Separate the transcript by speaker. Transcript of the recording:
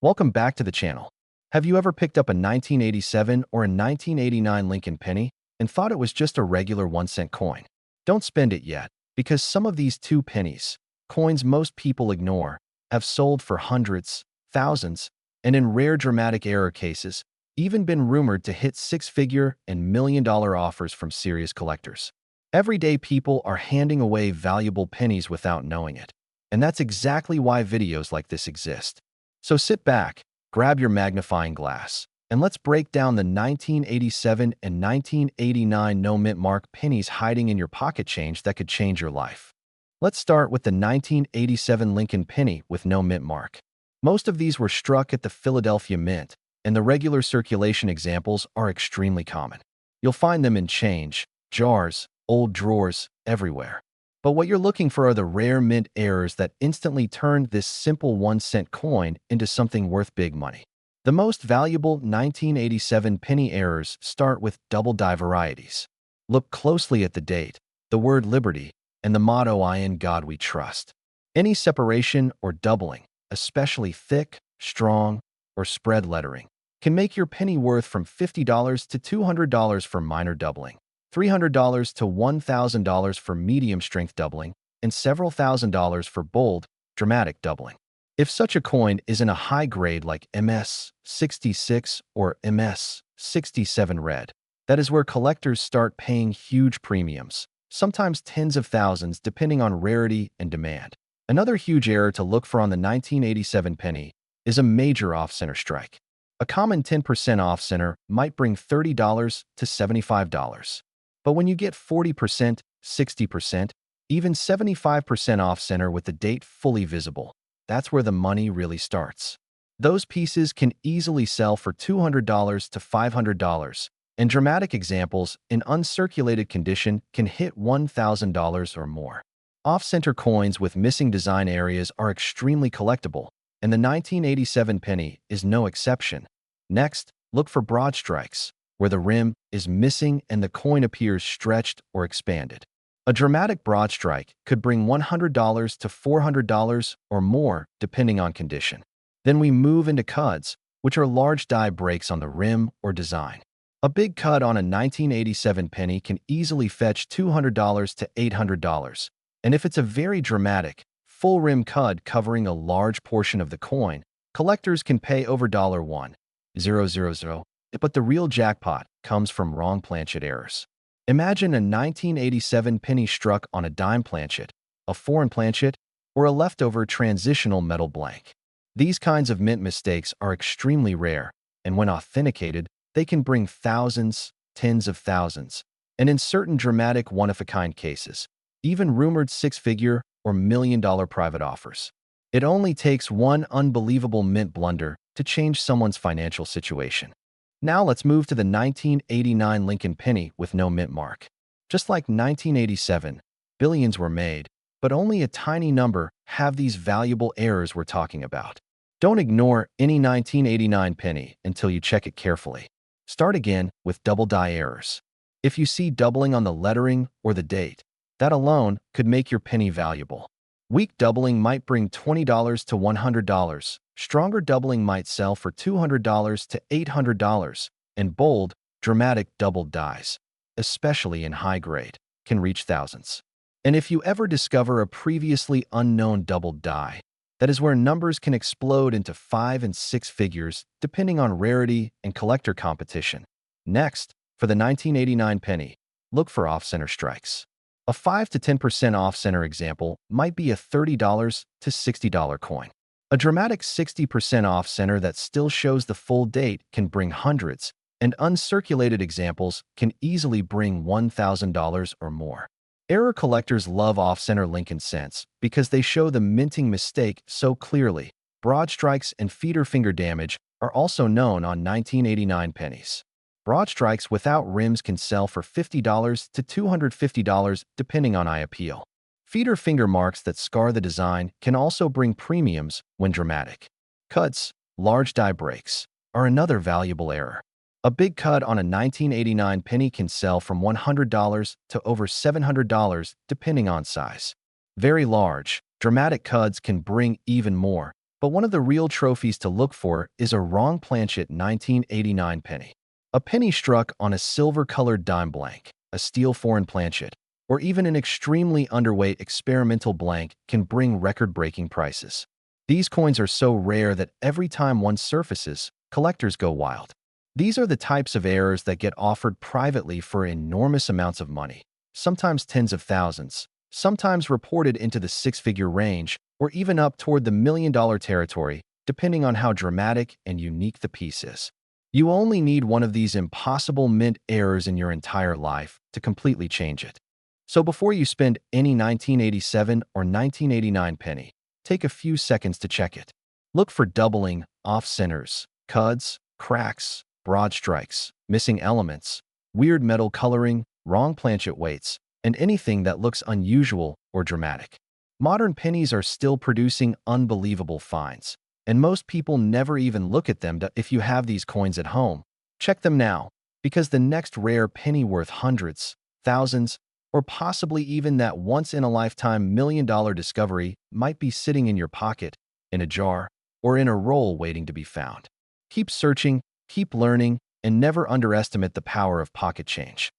Speaker 1: Welcome back to the channel. Have you ever picked up a 1987 or a 1989 Lincoln penny and thought it was just a regular 1-cent coin? Don't spend it yet, because some of these 2 pennies, coins most people ignore, have sold for hundreds, thousands, and in rare dramatic error cases, even been rumored to hit 6-figure and million-dollar offers from serious collectors. Everyday people are handing away valuable pennies without knowing it, and that's exactly why videos like this exist. So sit back, grab your magnifying glass, and let's break down the 1987 and 1989 no-mint mark pennies hiding in your pocket change that could change your life. Let's start with the 1987 Lincoln penny with no mint mark. Most of these were struck at the Philadelphia Mint, and the regular circulation examples are extremely common. You'll find them in change, jars, old drawers, everywhere. But what you're looking for are the rare mint errors that instantly turned this simple 1-cent coin into something worth big money. The most valuable 1987 penny errors start with double die varieties. Look closely at the date, the word liberty, and the motto "In God We Trust." Any separation or doubling, especially thick, strong, or spread lettering, can make your penny worth from $50 to $200 for minor doubling, $300 to $1,000 for medium-strength doubling, and several $1,000s for bold, dramatic doubling. If such a coin is in a high grade like MS 66 or MS 67 red, that is where collectors start paying huge premiums, sometimes tens of thousands depending on rarity and demand. Another huge error to look for on the 1987 penny is a major off-center strike. A common 10% off-center might bring $30 to $75. But when you get 40%, 60%, even 75% off-center with the date fully visible, that's where the money really starts. Those pieces can easily sell for $200 to $500, and dramatic examples in uncirculated condition can hit $1,000 or more. Off-center coins with missing design areas are extremely collectible, and the 1987 penny is no exception. Next, look for broad strikes, where the rim is missing and the coin appears stretched or expanded. A dramatic broad strike could bring $100 to $400 or more, depending on condition. Then we move into cuds, which are large die breaks on the rim or design. A big cud on a 1987 penny can easily fetch $200 to $800, and if it's a very dramatic, full rim cud covering a large portion of the coin, collectors can pay over $1,000. But the real jackpot comes from wrong-planchet errors. Imagine a 1987 penny struck on a dime planchet, a foreign planchet, or a leftover transitional metal blank. These kinds of mint mistakes are extremely rare, and when authenticated, they can bring thousands, tens of thousands, and in certain dramatic one-of-a-kind cases, even rumored 6-figure or million-dollar private offers. It only takes one unbelievable mint blunder to change someone's financial situation. Now let's move to the 1989 Lincoln penny with no mint mark. Just like 1987, billions were made, but only a tiny number have these valuable errors we're talking about. Don't ignore any 1989 penny until you check it carefully. Start again with double die errors. If you see doubling on the lettering or the date, that alone could make your penny valuable. Weak doubling might bring $20 to $100. Stronger doubling might sell for $200 to $800, and bold, dramatic doubled dies, especially in high grade, can reach thousands. And if you ever discover a previously unknown doubled die, that is where numbers can explode into 5 and 6 figures depending on rarity and collector competition. Next, for the 1989 penny, look for off-center strikes. A 5 to 10% off-center example might be a $30 to $60 coin. A dramatic 60% off-center that still shows the full date can bring hundreds, and uncirculated examples can easily bring $1,000 or more. Error collectors love off-center Lincoln cents because they show the minting mistake so clearly. Broad strikes and feeder finger damage are also known on 1989 pennies. Broad strikes without rims can sell for $50 to $250 depending on eye appeal. Feeder finger marks that scar the design can also bring premiums when dramatic. Cuds, large die breaks, are another valuable error. A big cud on a 1989 penny can sell from $100 to over $700 depending on size. Very large, dramatic cuds can bring even more, But one of the real trophies to look for is a wrong-planchet 1989 penny. A penny struck on a silver-colored dime blank, a steel foreign planchet, or even an extremely underweight experimental blank can bring record-breaking prices. These coins are so rare that every time one surfaces, collectors go wild. These are the types of errors that get offered privately for enormous amounts of money, sometimes tens of thousands, sometimes reported into the six-figure range, or even up toward the million-dollar territory, depending on how dramatic and unique the piece is. You only need one of these impossible mint errors in your entire life to completely change it. So before you spend any 1987 or 1989 penny, take a few seconds to check it. Look for doubling, off-centers, cuds, cracks, broad strikes, missing elements, weird metal coloring, wrong planchet weights, and anything that looks unusual or dramatic. Modern pennies are still producing unbelievable finds, and most people never even look at them if you have these coins at home. Check them now, because the next rare penny worth hundreds, thousands, or possibly even that once-in-a-lifetime million-dollar discovery might be sitting in your pocket, in a jar, or in a roll waiting to be found. Keep searching, keep learning, and never underestimate the power of pocket change.